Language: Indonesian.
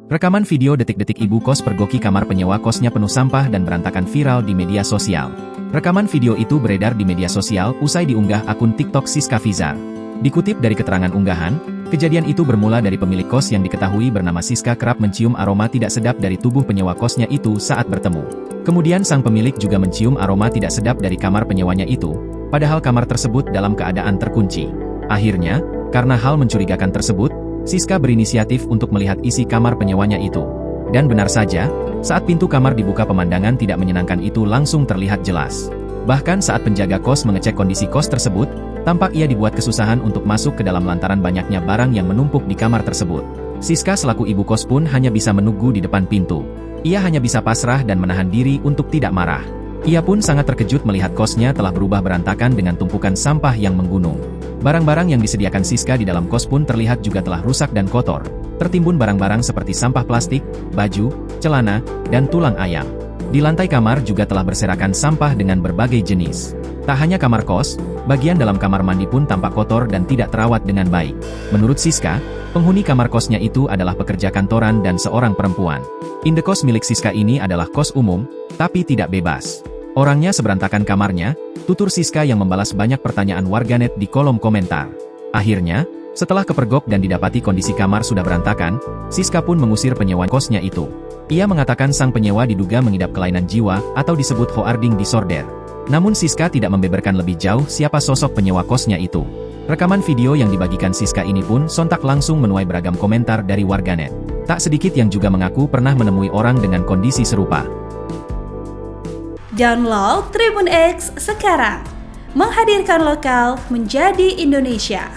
Rekaman video detik-detik ibu kos pergoki kamar penyewa kosnya penuh sampah dan berantakan viral di media sosial. Rekaman video itu beredar di media sosial usai diunggah akun TikTok Siska Fizar. Dikutip dari keterangan unggahan, kejadian itu bermula dari pemilik kos yang diketahui bernama Siska kerap mencium aroma tidak sedap dari tubuh penyewa kosnya itu saat bertemu. Kemudian sang pemilik juga mencium aroma tidak sedap dari kamar penyewanya itu, padahal kamar tersebut dalam keadaan terkunci. Akhirnya, karena hal mencurigakan tersebut, Siska berinisiatif untuk melihat isi kamar penyewanya itu. Dan benar saja, saat pintu kamar dibuka pemandangan tidak menyenangkan itu langsung terlihat jelas. Bahkan saat penjaga kos mengecek kondisi kos tersebut, tampak ia dibuat kesusahan untuk masuk ke dalam lantaran banyaknya barang yang menumpuk di kamar tersebut. Siska selaku ibu kos pun hanya bisa menunggu di depan pintu. Ia hanya bisa pasrah dan menahan diri untuk tidak marah. Ia pun sangat terkejut melihat kosnya telah berubah berantakan dengan tumpukan sampah yang menggunung. Barang-barang yang disediakan Siska di dalam kos pun terlihat juga telah rusak dan kotor. Tertimbun barang-barang seperti sampah plastik, baju, celana, dan tulang ayam. Di lantai kamar juga telah berserakan sampah dengan berbagai jenis. Tak hanya kamar kos, bagian dalam kamar mandi pun tampak kotor dan tidak terawat dengan baik. Menurut Siska, penghuni kamar kosnya itu adalah pekerja kantoran dan seorang perempuan. Indekos milik Siska ini adalah kos umum, tapi tidak bebas. Orangnya seberantakan kamarnya, tutur Siska yang membalas banyak pertanyaan warganet di kolom komentar. Akhirnya, setelah kepergok dan didapati kondisi kamar sudah berantakan, Siska pun mengusir penyewa kosnya itu. Ia mengatakan sang penyewa diduga mengidap kelainan jiwa atau disebut hoarding disorder. Namun Siska tidak membeberkan lebih jauh siapa sosok penyewa kosnya itu. Rekaman video yang dibagikan Siska ini pun sontak langsung menuai beragam komentar dari warganet. Tak sedikit yang juga mengaku pernah menemui orang dengan kondisi serupa. Download Tribun X sekarang, menghadirkan lokal menjadi Indonesia.